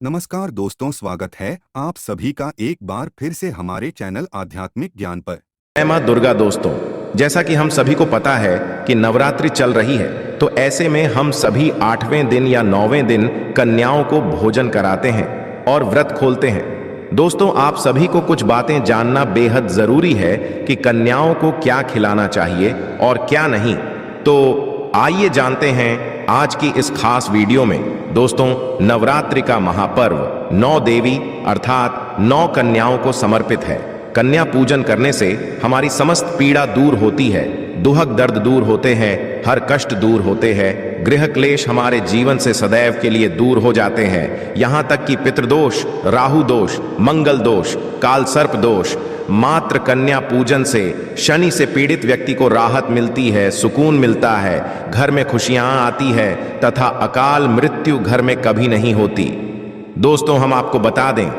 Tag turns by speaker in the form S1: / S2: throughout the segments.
S1: नमस्कार दोस्तों, स्वागत है आप सभी का एक बार फिर से हमारे चैनल आध्यात्मिक ज्ञान पर।
S2: जय मां दुर्गा। दोस्तों, जैसा कि हम सभी को पता है कि नवरात्रि चल रही है, तो ऐसे में हम सभी 8वें दिन या 9वें दिन कन्याओं को भोजन कराते हैं और व्रत खोलते हैं। दोस्तों, आप सभी को कुछ बातें जानना बेहद जरूरी है कि कन्याओं को क्या खिलाना चाहिए और क्या नहीं। तो आइए जानते हैं आज की इस खास वीडियो में। दोस्तों, नवरात्रि का महापर्व 9 देवी अर्थात 9 कन्याओं को समर्पित है। कन्या पूजन करने से हमारी समस्त पीड़ा दूर होती है, दुहक दर्द दूर होते हैं, हर कष्ट दूर होते हैं, गृह क्लेश हमारे जीवन से सदैव के लिए दूर हो जाते हैं। यहाँ तक कि पितृदोष, राहु दोष, मंगल दोष, काल सर्प दोष, मात्र कन्या पूजन से शनि से पीड़ित व्यक्ति को राहत मिलती है, सुकून मिलता है, घर में खुशियां आती है तथा अकाल मृत्यु घर में कभी नहीं होती। दोस्तों, हम आपको बता दें,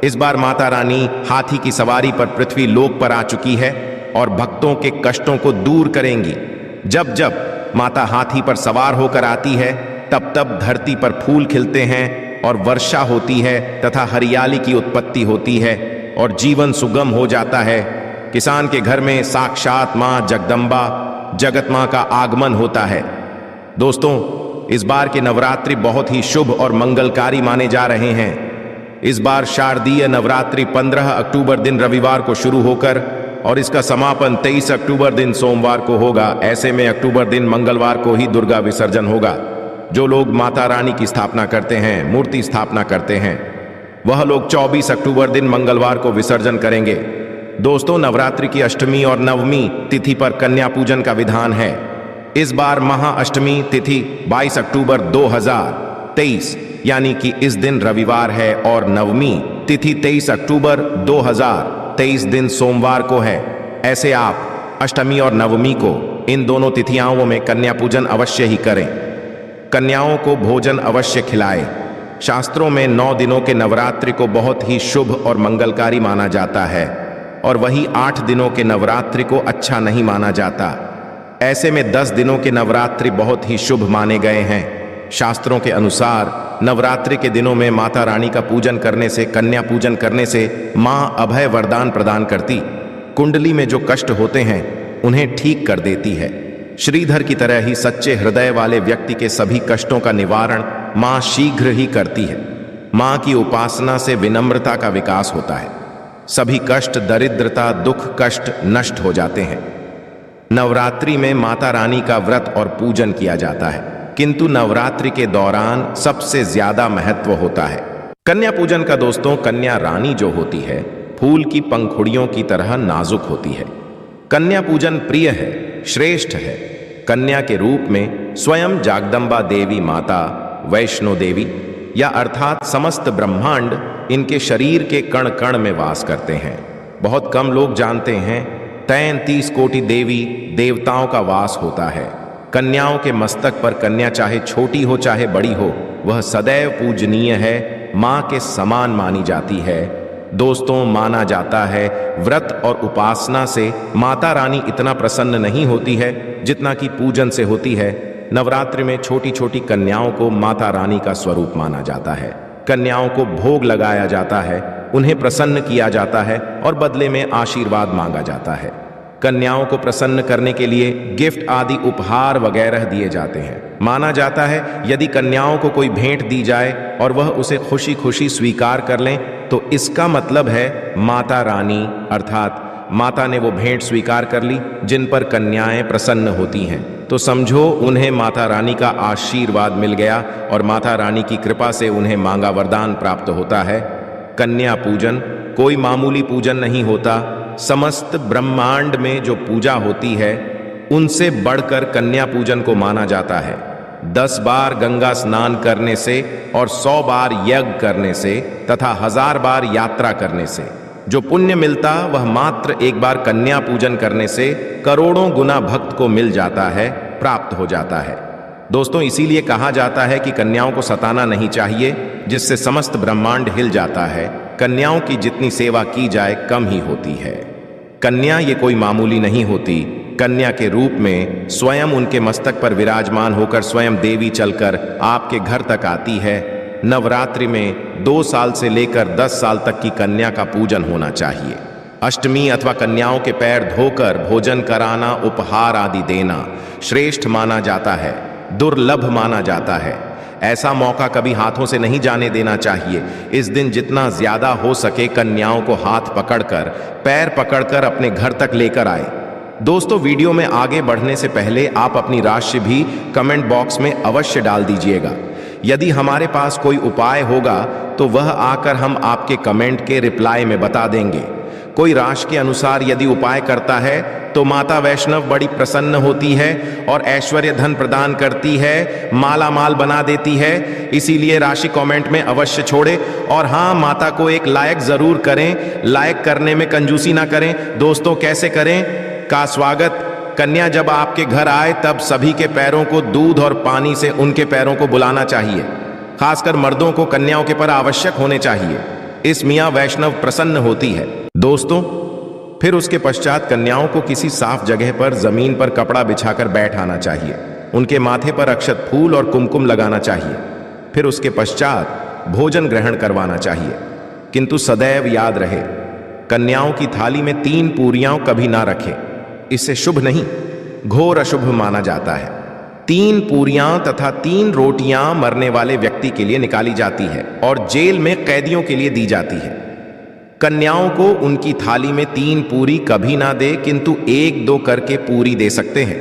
S2: इस बार माता रानी हाथी की सवारी पर पृथ्वी लोक पर आ चुकी है और भक्तों के कष्टों को दूर करेंगी। जब जब माता हाथी पर सवार होकर आती है, तब तब धरती पर फूल खिलते हैं और वर्षा होती है तथा हरियाली की उत्पत्ति होती है और जीवन सुगम हो जाता है। किसान के घर में साक्षात मां जगदम्बा जगत मां का आगमन होता है। दोस्तों, इस बार के नवरात्रि बहुत ही शुभ और मंगलकारी माने जा रहे हैं। इस बार शारदीय नवरात्रि 15 अक्टूबर दिन रविवार को शुरू होकर और इसका समापन 23 अक्टूबर दिन सोमवार को होगा। ऐसे में अक्टूबर दिन मंगलवार को ही दुर्गा विसर्जन होगा। जो लोग माता रानी की स्थापना करते हैं, मूर्ति स्थापना करते हैं, वह लोग 24 अक्टूबर दिन मंगलवार को विसर्जन करेंगे। दोस्तों, नवरात्रि की अष्टमी और नवमी तिथि पर कन्या पूजन का विधान है। इस बार महाअष्टमी तिथि 22 अक्टूबर 2023 यानी कि इस दिन रविवार है और नवमी तिथि 23 अक्टूबर 2023 दिन सोमवार को है। ऐसे आप अष्टमी और नवमी को, इन दोनों तिथियों में कन्या पूजन अवश्य ही करें। कन्याओं को भोजन अवश्य खिलाएं। शास्त्रों में 9 दिनों के नवरात्रि को बहुत ही शुभ और मंगलकारी माना जाता है और वही 8 दिनों के नवरात्रि को अच्छा नहीं माना जाता। ऐसे में 10 दिनों के नवरात्रि बहुत ही शुभ माने गए हैं। शास्त्रों के अनुसार नवरात्रि के दिनों में माता रानी का पूजन करने से, कन्या पूजन करने से मां अभय वरदान प्रदान करती, कुंडली में जो कष्ट होते हैं उन्हें ठीक कर देती है। श्रीधर की तरह ही सच्चे हृदय वाले व्यक्ति के सभी कष्टों का निवारण मां शीघ्र ही करती है। मां की उपासना से विनम्रता का विकास होता है। सभी कष्ट, दरिद्रता, दुख, कष्ट नष्ट हो जाते हैं। नवरात्रि में माता रानी का व्रत और पूजन किया जाता है, किंतु नवरात्रि के दौरान सबसे ज्यादा महत्व होता है कन्या पूजन का। दोस्तों, कन्या रानी जो होती है, फूल की पंखुड़ियों की तरह नाजुक होती है। कन्या पूजन प्रिय है, श्रेष्ठ है। कन्या के रूप में स्वयं जागदम्बा देवी माता, वैष्णो देवी या अर्थात समस्त ब्रह्मांड इनके शरीर के कण कण में वास करते हैं। बहुत कम लोग जानते हैं 33 कोटि देवी देवताओं का वास होता है। कन्याओं के मस्तक पर कन्या चाहे छोटी हो चाहे बड़ी हो, वह सदैव पूजनीय है, मां के समान मानी जाती है। दोस्तों, माना जाता है व्रत और उपासना से माता रानी इतना प्रसन्न नहीं होती है जितना कि पूजन से होती है। नवरात्रि में छोटी छोटी कन्याओं को माता रानी का स्वरूप माना जाता है। कन्याओं को भोग लगाया जाता है, उन्हें प्रसन्न किया जाता है और बदले में आशीर्वाद मांगा जाता है। कन्याओं को प्रसन्न करने के लिए गिफ्ट आदि उपहार वगैरह दिए जाते हैं। माना जाता है यदि कन्याओं को कोई भेंट दी जाए और वह उसे खुशी खुशी स्वीकार कर लें, तो इसका मतलब है माता रानी अर्थात माता ने वो भेंट स्वीकार कर ली जिन पर कन्याएं प्रसन्न होती हैं। तो समझो उन्हें माता रानी का आशीर्वाद मिल गया और माता रानी की कृपा से उन्हें मांगा वरदान प्राप्त होता है। कन्या पूजन कोई मामूली पूजन नहीं होता। समस्त ब्रह्मांड में जो पूजा होती है उनसे बढ़कर कन्या पूजन को माना जाता है। 10 बार गंगा स्नान करने से और 100 बार यज्ञ करने से तथा 1000 बार यात्रा करने से जो पुण्य मिलता, वह मात्र एक बार कन्या पूजन करने से करोड़ों गुना भक्त को मिल जाता है, प्राप्त हो जाता है। दोस्तों, इसीलिए कहा जाता है कि कन्याओं को सताना नहीं चाहिए, जिससे समस्त ब्रह्मांड हिल जाता है। कन्याओं की जितनी सेवा की जाए कम ही होती है। कन्या ये कोई मामूली नहीं होती। कन्या के रूप में स्वयं उनके मस्तक पर विराजमान होकर स्वयं देवी चलकर आपके घर तक आती है। नवरात्रि में 2 साल से लेकर 10 साल तक की कन्या का पूजन होना चाहिए। अष्टमी अथवा कन्याओं के पैर धोकर भोजन कराना, उपहार आदि देना श्रेष्ठ माना जाता है, दुर्लभ माना जाता है। ऐसा मौका कभी हाथों से नहीं जाने देना चाहिए। इस दिन जितना ज्यादा हो सके कन्याओं को हाथ पकड़कर, पैर पकड़कर अपने घर तक लेकर आए। दोस्तों, वीडियो में आगे बढ़ने से पहले आप अपनी राशि भी कमेंट बॉक्स में अवश्य डाल दीजिएगा। यदि हमारे पास कोई उपाय होगा तो वह आकर हम आपके कमेंट के रिप्लाई में बता देंगे। कोई राशि के अनुसार यदि उपाय करता है तो माता वैष्णव बड़ी प्रसन्न होती है और ऐश्वर्य धन प्रदान करती है, माला माल बना देती है। इसीलिए राशि कमेंट में अवश्य छोड़े और हाँ, माता को एक लायक जरूर करें। लायक करने में कंजूसी ना करें। दोस्तों, कैसे करें का स्वागत? कन्या जब आपके घर आए तब सभी के पैरों को दूध और पानी से उनके पैरों को बुलाना चाहिए। खासकर मर्दों को कन्याओं के पर आवश्यक होने चाहिए। इस मियाँ वैष्णव प्रसन्न होती है। दोस्तों, फिर उसके पश्चात कन्याओं को किसी साफ जगह पर जमीन पर कपड़ा बिछाकर बैठ आना चाहिए। उनके माथे पर अक्षत फूल और कुमकुम लगाना चाहिए। फिर उसके पश्चात भोजन ग्रहण करवाना चाहिए। किंतु सदैव याद रहे, कन्याओं की थाली में 3 पूरियां कभी ना रखें। इससे शुभ नहीं, घोर अशुभ माना जाता है। 3 पूरियां तथा 3 रोटियां मरने वाले व्यक्ति के लिए निकाली जाती है और जेल में कैदियों के लिए दी जाती है। कन्याओं को उनकी थाली में 3 पूरी कभी ना दे, किंतु 1-2 करके पूरी दे सकते हैं।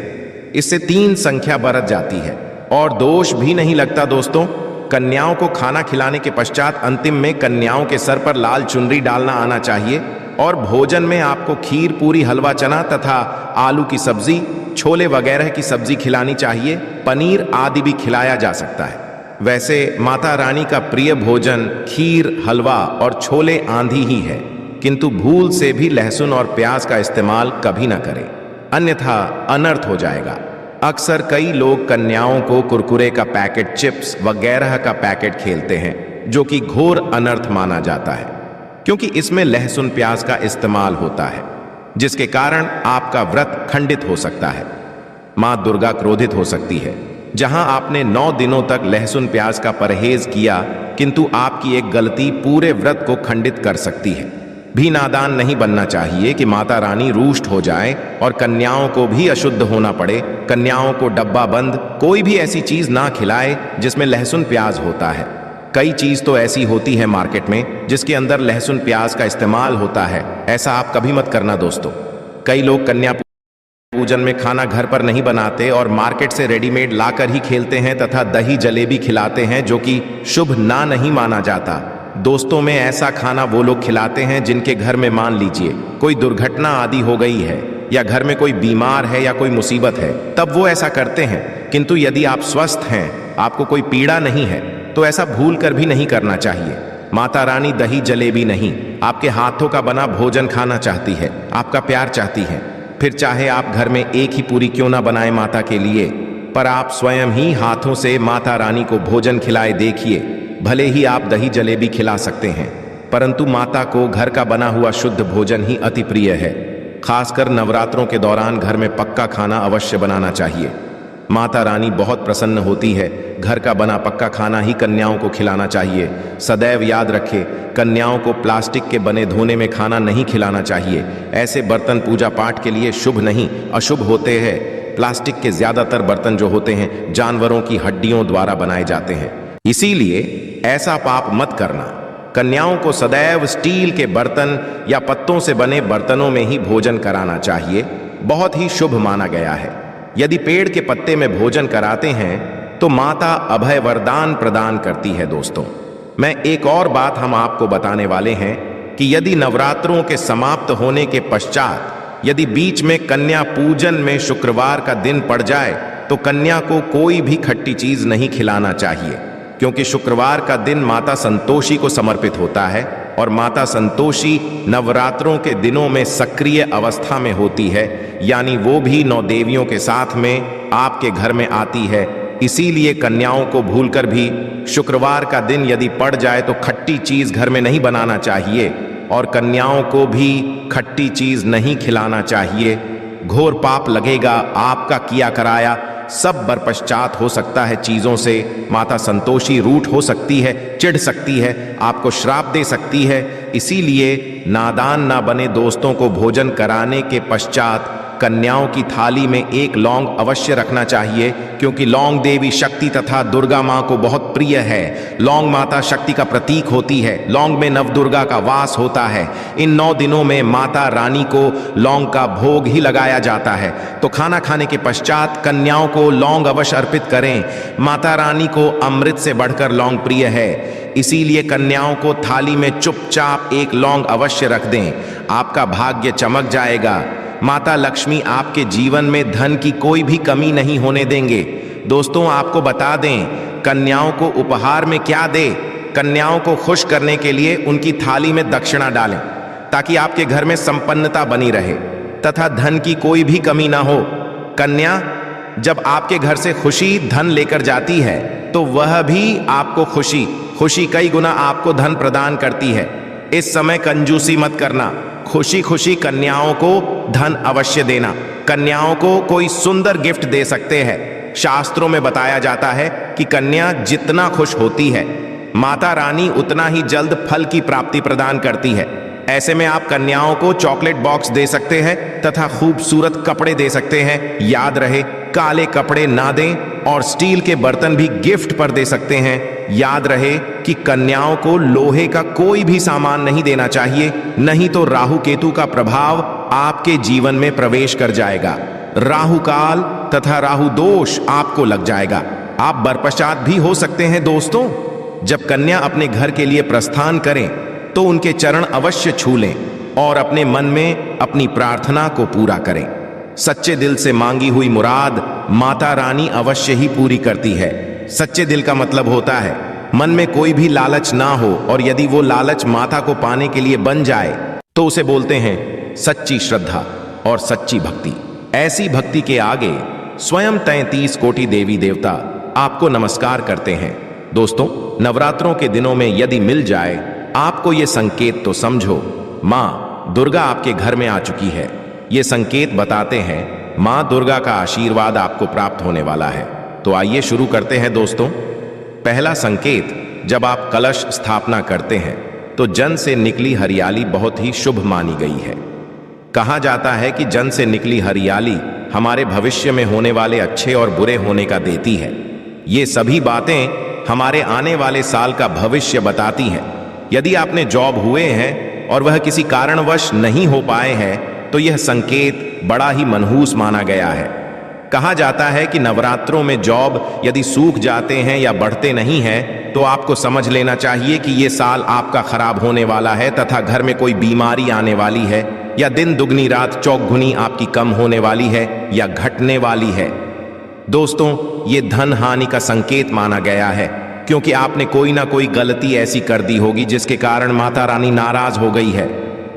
S2: इससे 3 संख्या बढ़ जाती है और दोष भी नहीं लगता। दोस्तों, कन्याओं को खाना खिलाने के पश्चात अंतिम में कन्याओं के सर पर लाल चुनरी डालना आना चाहिए और भोजन में आपको खीर, पूरी, हलवा, चना तथा आलू की सब्जी, छोले वगैरह की सब्जी खिलानी चाहिए। पनीर आदि भी खिलाया जा सकता है। वैसे माता रानी का प्रिय भोजन खीर, हलवा और छोले आंधी ही है, किंतु भूल से भी लहसुन और प्याज का इस्तेमाल कभी ना करें, अन्यथा अनर्थ हो जाएगा। अक्सर कई लोग कन्याओं को कुरकुरे का पैकेट, चिप्स वगैरह का पैकेट खेलते हैं, जो कि घोर अनर्थ माना जाता है, क्योंकि इसमें लहसुन प्याज का इस्तेमाल होता है, जिसके कारण आपका व्रत खंडित हो सकता है। मां दुर्गा क्रोधित हो सकती है। जहां आपने 9 दिनों तक लहसुन प्याज का परहेज किया, किंतु आपकी एक गलती पूरे व्रत को खंडित कर सकती है। भी नादान नहीं बनना चाहिए कि माता रानी रुष्ट हो जाए और कन्याओं को भी अशुद्ध होना पड़े। कन्याओं को डब्बा बंद कोई भी ऐसी चीज ना खिलाए जिसमें लहसुन प्याज होता है। कई चीज तो ऐसी होती है मार्केट में जिसके अंदर लहसुन प्याज का इस्तेमाल होता है। ऐसा आप कभी मत करना दोस्तों। कई लोग कन्या पूजन में खाना घर पर नहीं बनाते और मार्केट से रेडीमेड लाकर ही खेलते हैं तथा दही जलेबी खिलाते हैं, जो कि शुभ ना नहीं माना जाता। दोस्तों में ऐसा खाना वो लोग खिलाते हैं जिनके घर में मान लीजिए कोई दुर्घटना आदि हो गई है या घर में कोई बीमार है या कोई मुसीबत है, तब वो ऐसा करते हैं। किंतु यदि आप स्वस्थ हैं, आपको कोई पीड़ा नहीं है, तो ऐसा भूल कर भी नहीं करना चाहिए। माता रानी दही जलेबी नहीं, आपके हाथों का बना भोजन खाना चाहती है, आपका प्यार चाहती है। फिर चाहे आप घर में एक ही पूरी क्यों ना बनाए माता के लिए, पर आप स्वयं ही हाथों से माता रानी को भोजन खिलाए देखिए। भले ही आप दही जलेबी खिला सकते हैं, परंतु माता को घर का बना हुआ शुद्ध भोजन ही अति प्रिय है। खासकर नवरात्रों के दौरान घर में पक्का खाना अवश्य बनाना चाहिए। माता रानी बहुत प्रसन्न होती है। घर का बना पक्का खाना ही कन्याओं को खिलाना चाहिए। सदैव याद रखें, कन्याओं को प्लास्टिक के बने धोने में खाना नहीं खिलाना चाहिए। ऐसे बर्तन पूजा पाठ के लिए शुभ नहीं, अशुभ होते हैं। प्लास्टिक के ज्यादातर बर्तन जो होते हैं जानवरों की हड्डियों द्वारा बनाए जाते हैं, इसीलिए ऐसा पाप मत करना। कन्याओं को सदैव स्टील के बर्तन या पत्तों से बने बर्तनों में ही भोजन कराना चाहिए। बहुत ही शुभ माना गया है। यदि पेड़ के पत्ते में भोजन कराते हैं तो माता अभय वरदान प्रदान करती है। दोस्तों, मैं एक और बात हम आपको बताने वाले हैं कि यदि नवरात्रों के समाप्त होने के पश्चात यदि बीच में कन्या पूजन में शुक्रवार का दिन पड़ जाए तो कन्या को कोई भी खट्टी चीज नहीं खिलाना चाहिए, क्योंकि शुक्रवार का दिन माता संतोषी को समर्पित होता है और माता संतोषी नवरात्रों के दिनों में सक्रिय अवस्था में होती है, यानी वो भी 9 देवियों के साथ में आपके घर में आती है। इसीलिए कन्याओं को भूलकर भी शुक्रवार का दिन यदि पड़ जाए तो खट्टी चीज घर में नहीं बनाना चाहिए और कन्याओं को भी खट्टी चीज नहीं खिलाना चाहिए। घोर पाप लगेगा, आपका किया कराया सब बरपश्चात हो सकता है चीजों से। माता संतोषी रूठ हो सकती है, चिढ़ सकती है, आपको श्राप दे सकती है। इसीलिए नादान ना बने दोस्तों को भोजन कराने के पश्चात कन्याओं की थाली में एक लौंग अवश्य रखना चाहिए, क्योंकि लौंग देवी शक्ति तथा दुर्गा मां को बहुत प्रिय है। लौंग माता शक्ति का प्रतीक होती है। लौंग में नवदुर्गा का वास होता है। इन 9 दिनों में माता रानी को लौंग का भोग ही लगाया जाता है। तो खाना खाने के पश्चात कन्याओं को लौंग अवश्य अर्पित करें। माता रानी को अमृत से बढ़कर लौंग प्रिय है, इसीलिए कन्याओं को थाली में चुपचाप एक लौंग अवश्य रख दें। आपका भाग्य चमक जाएगा। माता लक्ष्मी आपके जीवन में धन की कोई भी कमी नहीं होने देंगे। दोस्तों, आपको बता दें, कन्याओं को उपहार में क्या दे। कन्याओं को खुश करने के लिए उनकी थाली में दक्षिणा डालें, ताकि आपके घर में संपन्नता बनी रहे तथा धन की कोई भी कमी ना हो। कन्या जब आपके घर से खुशी धन लेकर जाती है, तो वह भी आपको खुशी कई गुना आपको धन प्रदान करती है। इस समय कंजूसी मत करना। खुशी खुशी कन्याओं को धन अवश्य देना। कन्याओं को कोई सुंदर गिफ्ट दे सकते हैं। शास्त्रों में बताया जाता है कि कन्या जितना खुश होती है, माता रानी उतना ही जल्द फल की प्राप्ति प्रदान करती है। ऐसे में आप कन्याओं को चॉकलेट बॉक्स दे सकते हैं तथा खूबसूरत कपड़े दे सकते हैं। याद रहे, काले कपड़े ना दें और स्टील के बर्तन भी गिफ्ट पर दे सकते हैं। याद रहे कि कन्याओं को लोहे का कोई भी सामान नहीं देना चाहिए, नहीं तो राहु केतु का प्रभाव आपके जीवन में प्रवेश कर जाएगा। राहु काल तथा राहु दोष आपको लग जाएगा। आप बरपश्चात भी हो सकते हैं। दोस्तों, जब कन्या अपने घर के लिए प्रस्थान करें तो उनके चरण अवश्य छू लें और अपने मन में अपनी प्रार्थना को पूरा करें। सच्चे दिल से मांगी हुई मुराद माता रानी अवश्य ही पूरी करती है। सच्चे दिल का मतलब होता है मन में कोई भी लालच ना हो, और यदि वो लालच माता को पाने के लिए बन जाए तो उसे बोलते हैं सच्ची श्रद्धा और सच्ची भक्ति। ऐसी भक्ति के आगे स्वयं 33 कोटि देवी देवता आपको नमस्कार करते हैं। दोस्तों, नवरात्रों के दिनों में यदि मिल जाए आपको ये संकेत, तो समझो मां दुर्गा आपके घर में आ चुकी है। ये संकेत बताते हैं मां दुर्गा का आशीर्वाद आपको प्राप्त होने वाला है। तो आइए शुरू करते हैं। दोस्तों, पहला संकेत, जब आप कलश स्थापना करते हैं तो जन से निकली हरियाली बहुत ही शुभ मानी गई है। कहा जाता है कि जन से निकली हरियाली हमारे भविष्य में होने वाले अच्छे और बुरे होने का देती है। ये सभी बातें हमारे आने वाले साल का भविष्य बताती हैं। यदि आपने जॉब हुए हैं और वह किसी कारणवश नहीं हो पाए हैं, तो यह संकेत बड़ा ही मनहूस माना गया है। कहा जाता है कि नवरात्रों में जॉब यदि सूख जाते हैं या बढ़ते नहीं हैं, तो आपको समझ लेना चाहिए कि ये साल आपका खराब होने वाला है तथा घर में कोई बीमारी आने वाली है, या दिन दुगनी रात चौगुनी आपकी कम होने वाली है या घटने वाली है। दोस्तों, ये धन हानि का संकेत माना गया है, क्योंकि आपने कोई ना कोई गलती ऐसी कर दी होगी जिसके कारण माता रानी नाराज हो गई है।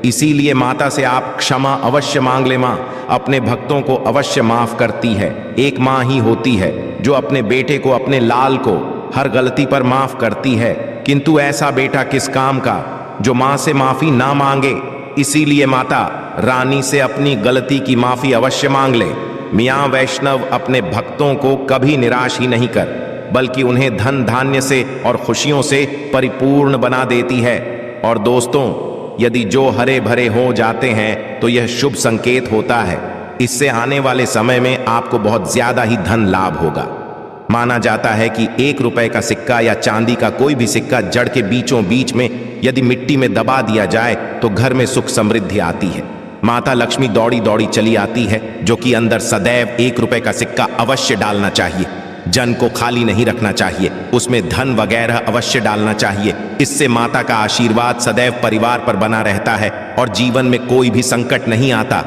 S2: इसीलिए माता से आप क्षमा अवश्य मांग ले। मां अपने भक्तों को अवश्य माफ करती है। एक मां ही होती है जो अपने बेटे को, अपने लाल को हर गलती पर माफ करती है, किंतु ऐसा बेटा किस काम का जो मां से माफी ना मांगे। इसीलिए माता रानी से अपनी गलती की माफी अवश्य मांग ले। मियां वैष्णव अपने भक्तों को कभी निराश ही नहीं कर, बल्कि उन्हें धन धान्य से और खुशियों से परिपूर्ण बना देती है। और दोस्तों, यदि जो हरे भरे हो जाते हैं तो यह शुभ संकेत होता है। इससे आने वाले समय में आपको बहुत ज्यादा ही धन लाभ होगा। माना जाता है कि 1 रुपए का सिक्का या चांदी का कोई भी सिक्का जड़ के बीचों बीच में यदि मिट्टी में दबा दिया जाए तो घर में सुख समृद्धि आती है। माता लक्ष्मी दौड़ी दौड़ी चली आती है, जो कि अंदर सदैव 1 रुपए का सिक्का अवश्य डालना चाहिए। जन को खाली नहीं रखना चाहिए, उसमें धन वगैरह अवश्य डालना चाहिए। इससे माता का आशीर्वाद सदैव परिवार पर बना रहता है और जीवन में कोई भी संकट नहीं आता।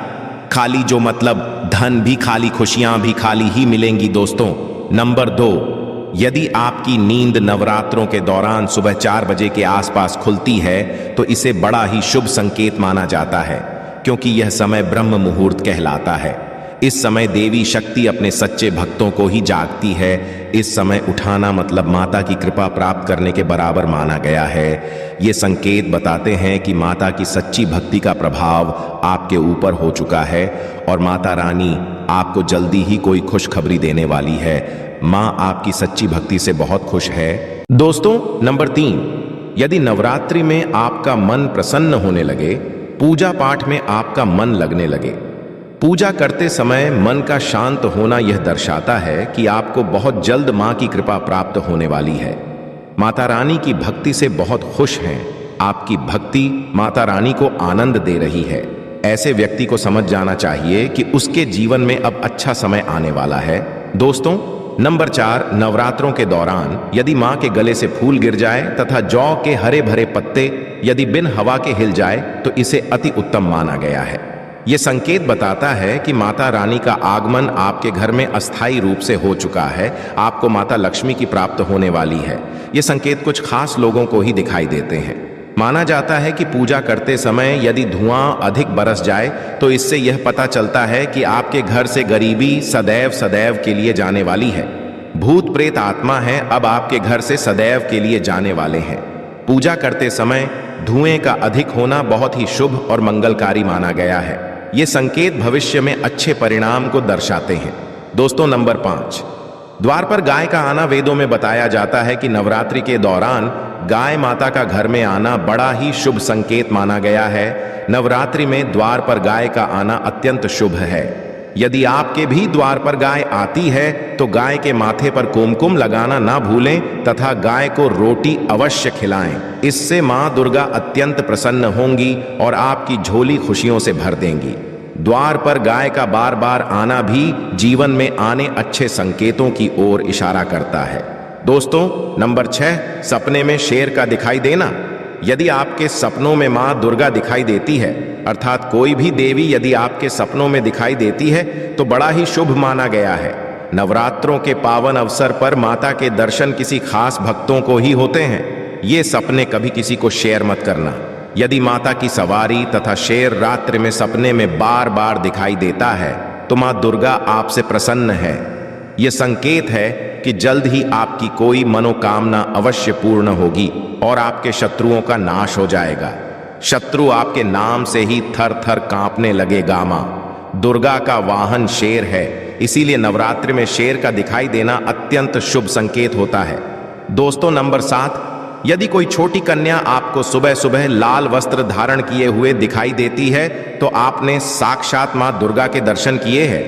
S2: खाली जो मतलब धन भी खाली, खुशियां भी खाली ही मिलेंगी। दोस्तों, नंबर 2, यदि आपकी नींद नवरात्रों के दौरान सुबह 4 बजे के आसपास खुलती है तो इसे बड़ा ही शुभ संकेत माना जाता है, क्योंकि यह समय ब्रह्म मुहूर्त कहलाता है। इस समय देवी शक्ति अपने सच्चे भक्तों को ही जागती है। इस समय उठाना मतलब माता की कृपा प्राप्त करने के बराबर माना गया है। ये संकेत बताते हैं कि माता की सच्ची भक्ति का प्रभाव आपके ऊपर हो चुका है और माता रानी आपको जल्दी ही कोई खुशखबरी देने वाली है। माँ आपकी सच्ची भक्ति से बहुत खुश है। दोस्तों, नंबर 3, यदि नवरात्रि में आपका मन प्रसन्न होने लगे, पूजा पाठ में आपका मन लगने लगे। पूजा करते समय मन का शांत होना यह दर्शाता है कि आपको बहुत जल्द मां की कृपा प्राप्त होने वाली है। माता रानी की भक्ति से बहुत खुश हैं। आपकी भक्ति माता रानी को आनंद दे रही है। ऐसे व्यक्ति को समझ जाना चाहिए कि उसके जीवन में अब अच्छा समय आने वाला है। दोस्तों, नंबर 4, नवरात्रों के दौरान यदि मां के गले से फूल गिर जाए तथा जौ के हरे भरे पत्ते यदि बिन हवा के हिल जाए तो इसे अति उत्तम माना गया है। यह संकेत बताता है कि माता रानी का आगमन आपके घर में अस्थायी रूप से हो चुका है। आपको माता लक्ष्मी की प्राप्त होने वाली है। ये संकेत कुछ खास लोगों को ही दिखाई देते हैं। माना जाता है कि पूजा करते समय यदि धुआं अधिक बरस जाए तो इससे यह पता चलता है कि आपके घर से गरीबी सदैव सदैव के लिए जाने वाली है। भूत प्रेत आत्मा है अब आपके घर से सदैव के लिए जाने वाले हैं। पूजा करते समय धुएं का अधिक होना बहुत ही शुभ और मंगलकारी माना गया है। ये संकेत भविष्य में अच्छे परिणाम को दर्शाते हैं। दोस्तों, नंबर 5, द्वार पर गाय का आना। वेदों में बताया जाता है कि नवरात्रि के दौरान गाय माता का घर में आना बड़ा ही शुभ संकेत माना गया है। नवरात्रि में द्वार पर गाय का आना अत्यंत शुभ है। यदि आपके भी द्वार पर गाय आती है तो गाय के माथे पर कुमकुम लगाना ना भूलें तथा गाय को रोटी अवश्य खिलाएं। इससे मां दुर्गा अत्यंत प्रसन्न होंगी और आपकी झोली खुशियों से भर देंगी। द्वार पर गाय का बार बार आना भी जीवन में आने अच्छे संकेतों की ओर इशारा करता है। दोस्तों, नंबर 6, सपने में शेर का दिखाई देना। यदि आपके सपनों में मां दुर्गा दिखाई देती है, अर्थात कोई भी देवी यदि आपके सपनों में दिखाई देती है तो बड़ा ही शुभ माना गया है। नवरात्रों के पावन अवसर पर माता के दर्शन किसी खास भक्तों को ही होते हैं। ये सपने कभी किसी को शेयर मत करना। यदि माता की सवारी तथा शेर रात्रि में सपने में बार बार दिखाई देता है तो मां दुर्गा आपसे प्रसन्न है। यह संकेत है कि जल्द ही आपकी कोई मनोकामना अवश्य पूर्ण होगी और आपके शत्रुओं का नाश हो जाएगा। शत्रु आपके नाम से ही थर थर कांपने लगेगा। मां दुर्गा का वाहन शेर है, इसीलिए नवरात्रि में शेर का दिखाई देना अत्यंत शुभ संकेत होता है। दोस्तों, नंबर 7, यदि कोई छोटी कन्या आपको सुबह सुबह लाल वस्त्र धारण किए हुए दिखाई देती है तो आपने साक्षात मां दुर्गा के दर्शन किए हैं।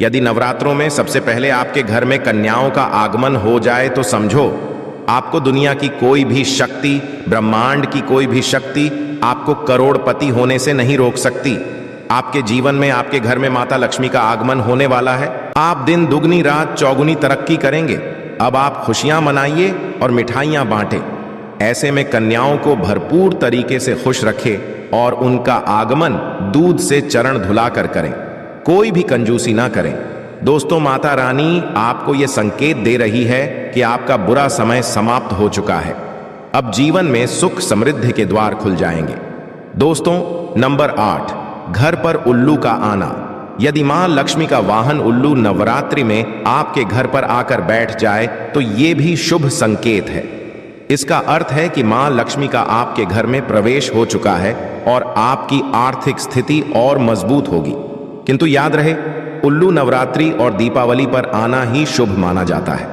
S2: यदि नवरात्रों में सबसे पहले आपके घर में कन्याओं का आगमन हो जाए तो समझो आपको दुनिया की कोई भी शक्ति, ब्रह्मांड की कोई भी शक्ति आपको करोड़पति होने से नहीं रोक सकती। आपके जीवन में आपके घर में माता लक्ष्मी का आगमन होने वाला है। आप दिन दुगनी रात चौगुनी तरक्की करेंगे। अब आप खुशियां मनाइए और मिठाइयां बांटें। ऐसे में कन्याओं को भरपूर तरीके से खुश रखें और उनका आगमन दूध से चरण धुलाकर करें। कोई भी कंजूसी ना करें। दोस्तों, माता रानी आपको यह संकेत दे रही है कि आपका बुरा समय समाप्त हो चुका है। अब जीवन में सुख समृद्धि के द्वार खुल जाएंगे। दोस्तों, नंबर 8, घर पर उल्लू का आना। यदि मां लक्ष्मी का वाहन उल्लू नवरात्रि में आपके घर पर आकर बैठ जाए तो यह भी शुभ संकेत है। इसका अर्थ है कि मां लक्ष्मी का आपके घर में प्रवेश हो चुका है और आपकी आर्थिक स्थिति और मजबूत होगी। किंतु याद रहे, उल्लू नवरात्रि और दीपावली पर आना ही शुभ माना जाता है।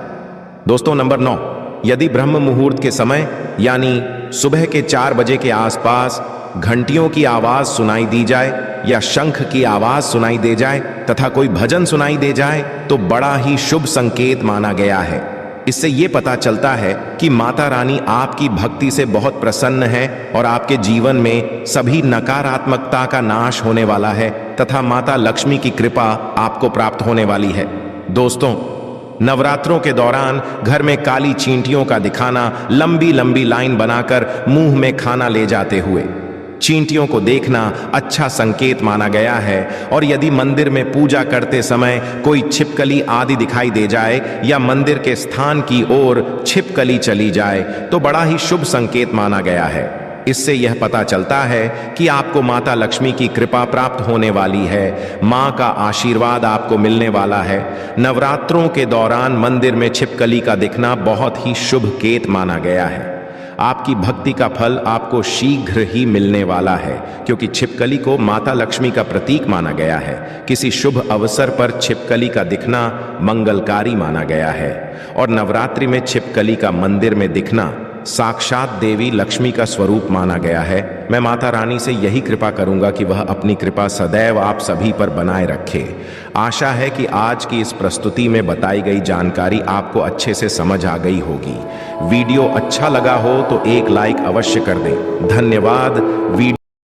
S2: दोस्तों, नंबर 9, यदि ब्रह्म मुहूर्त के समय यानी सुबह के 4 बजे के आसपास घंटियों की आवाज सुनाई दी जाए या शंख की आवाज सुनाई दे जाए तथा कोई भजन सुनाई दे जाए तो बड़ा ही शुभ संकेत माना गया है। इससे यह पता चलता है कि माता रानी आपकी भक्ति से बहुत प्रसन्न है और आपके जीवन में सभी नकारात्मकता का नाश होने वाला है तथा माता लक्ष्मी की कृपा आपको प्राप्त होने वाली है। दोस्तों, नवरात्रों के दौरान घर में काली चींटियों का दिखाना, लंबी लंबी लाइन बनाकर मुंह में खाना ले जाते हुए चींटियों को देखना अच्छा संकेत माना गया है। और यदि मंदिर में पूजा करते समय कोई छिपकली आदि दिखाई दे जाए या मंदिर के स्थान की ओर छिपकली चली जाए तो बड़ा ही शुभ संकेत माना गया है। इससे यह पता चलता है कि आपको माता लक्ष्मी की कृपा प्राप्त होने वाली है, मां का आशीर्वाद आपको मिलने वाला है। नवरात्रों के दौरान मंदिर में छिपकली का दिखना बहुत ही शुभ केत माना गया है। आपकी भक्ति का फल आपको शीघ्र ही मिलने वाला है, क्योंकि छिपकली को माता लक्ष्मी का प्रतीक माना गया है। किसी शुभ अवसर पर छिपकली का दिखना मंगलकारी माना गया है और नवरात्रि में छिपकली का मंदिर में दिखना साक्षात देवी लक्ष्मी का स्वरूप माना गया है। मैं माता रानी से यही कृपा करूंगा कि वह अपनी कृपा सदैव आप सभी पर बनाए रखे। आशा है कि आज की इस प्रस्तुति में बताई गई जानकारी आपको अच्छे से समझ आ गई होगी। वीडियो अच्छा लगा हो तो एक लाइक अवश्य कर दें। धन्यवाद।